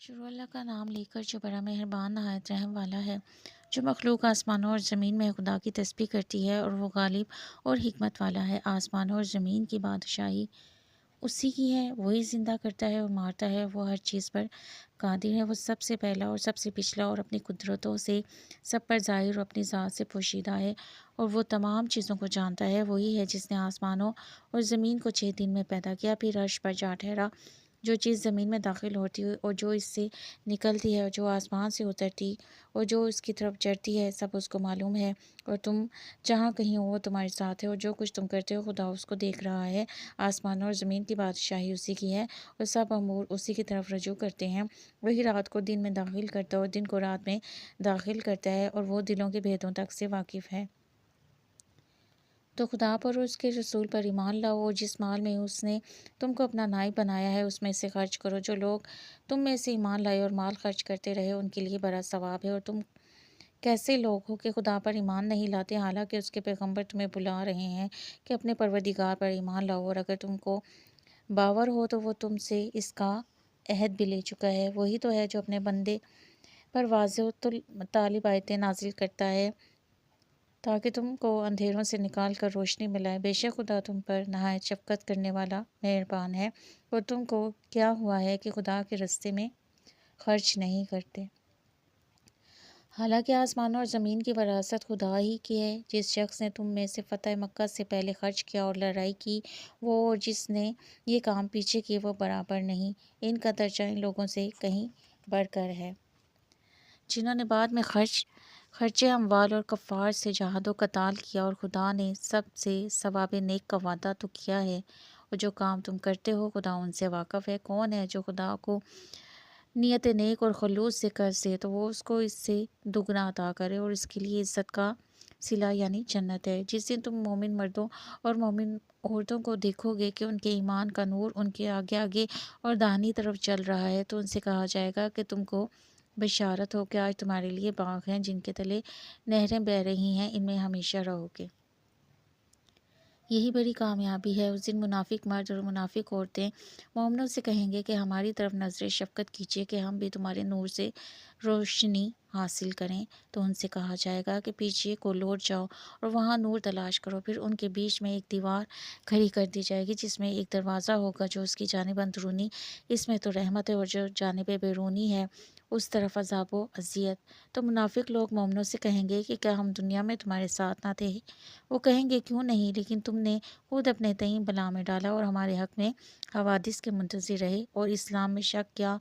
شروع اللہ کا نام لے کر جو بڑا مہربان نہایت رحم والا ہے، جو مخلوق آسمانوں اور زمین میں خدا کی تسبیح کرتی ہے، اور وہ غالب اور حکمت والا ہے۔ آسمانوں اور زمین کی بادشاہی اسی کی ہے، وہی زندہ کرتا ہے اور مارتا ہے، وہ ہر چیز پر قادر ہے۔ وہ سب سے پہلا اور سب سے پچھلا اور اپنی قدرتوں سے سب پر ظاہر اور اپنی ذات سے پوشیدہ ہے، اور وہ تمام چیزوں کو جانتا ہے۔ وہی ہے جس نے آسمانوں اور زمین کو 6 دن میں پیدا کیا، پھر عرش پر جا ٹھہرا۔ جو چیز زمین میں داخل ہوتی ہے اور جو اس سے نکلتی ہے، اور جو آسمان سے اترتی اور جو اس کی طرف چڑھتی ہے، سب اس کو معلوم ہے۔ اور تم جہاں کہیں ہو وہ تمہارے ساتھ ہے، اور جو کچھ تم کرتے ہو خدا اس کو دیکھ رہا ہے۔ آسمانوں اور زمین کی بادشاہی اسی کی ہے، اور سب امور اسی کی طرف رجوع کرتے ہیں۔ وہی رات کو دن میں داخل کرتا ہے اور دن کو رات میں داخل کرتا ہے، اور وہ دلوں کے بھیدوں تک سے واقف ہے۔ تو خدا پر اور اس کے رسول پر ایمان لاؤ، اور جس مال میں اس نے تم کو اپنا نائب بنایا ہے اس میں سے خرچ کرو۔ جو لوگ تم میں سے ایمان لائے اور مال خرچ کرتے رہے ان کے لیے بڑا ثواب ہے۔ اور تم کیسے لوگ ہو کہ خدا پر ایمان نہیں لاتے، حالانکہ اس کے پیغمبر تمہیں بلا رہے ہیں کہ اپنے پروردگار پر ایمان لاؤ، اور اگر تم کو باور ہو تو وہ تم سے اس کا عہد بھی لے چکا ہے۔ وہی تو ہے جو اپنے بندے پر واضح طالب آیتیں نازل کرتا ہے تاکہ تم کو اندھیروں سے نکال کر روشنی ملائے۔ بے شک خدا تم پر نہایت شفقت کرنے والا مہربان ہے۔ اور تم کو کیا ہوا ہے کہ خدا کے رستے میں خرچ نہیں کرتے؟ حالانکہ آسمانوں اور زمین کی وراثت خدا ہی کی ہے۔ جس شخص نے تم میں سے فتح مکہ سے پہلے خرچ کیا اور لڑائی کی، وہ اور جس نے یہ کام پیچھے کیے وہ برابر نہیں۔ ان کا درجہ ان لوگوں سے کہیں بڑھ کر ہے جنہوں نے بعد میں خرچے اموال اور کفار سے جہاد و قتال کیا، اور خدا نے سب سے ثواب نیک کا وعدہ تو کیا ہے۔ اور جو کام تم کرتے ہو خدا ان سے واقف ہے۔ کون ہے جو خدا کو نیت نیک اور خلوص سے قرض دے تو وہ اس کو اس سے دگنا عطا کرے، اور اس کے لیے عزت کا صلہ یعنی جنت ہے۔ جس دن تم مومن مردوں اور مومن عورتوں کو دیکھو گے کہ ان کے ایمان کا نور ان کے آگے آگے اور داہنی طرف چل رہا ہے، تو ان سے کہا جائے گا کہ تم کو بشارت ہو کہ آج تمہارے لیے باغ ہیں جن کے تلے نہریں بہہ رہی ہیں، ان میں ہمیشہ رہو گے۔ یہی بڑی کامیابی ہے۔ اس دن منافق مرد اور منافق عورتیں مومنوں سے کہیں گے کہ ہماری طرف نظر شفقت کیجیے کہ ہم بھی تمہارے نور سے روشنی حاصل کریں۔ تو ان سے کہا جائے گا کہ پیچھے کو لوٹ جاؤ اور وہاں نور تلاش کرو۔ پھر ان کے بیچ میں ایک دیوار کھڑی کر دی جائے گی جس میں ایک دروازہ ہوگا، جو اس کی جانب اندرونی اس میں تو رحمت ہے، اور جو جانب بیرونی ہے اس طرف عذاب و اذیت۔ تو منافق لوگ مومنوں سے کہیں گے کہ کیا ہم دنیا میں تمہارے ساتھ نہ تھے؟ وہ کہیں گے کیوں نہیں، لیکن تم نے خود اپنے تئیں بلا میں ڈالا اور ہمارے حق میں حوادث کے منتظر رہے اور اسلام میں شک کیا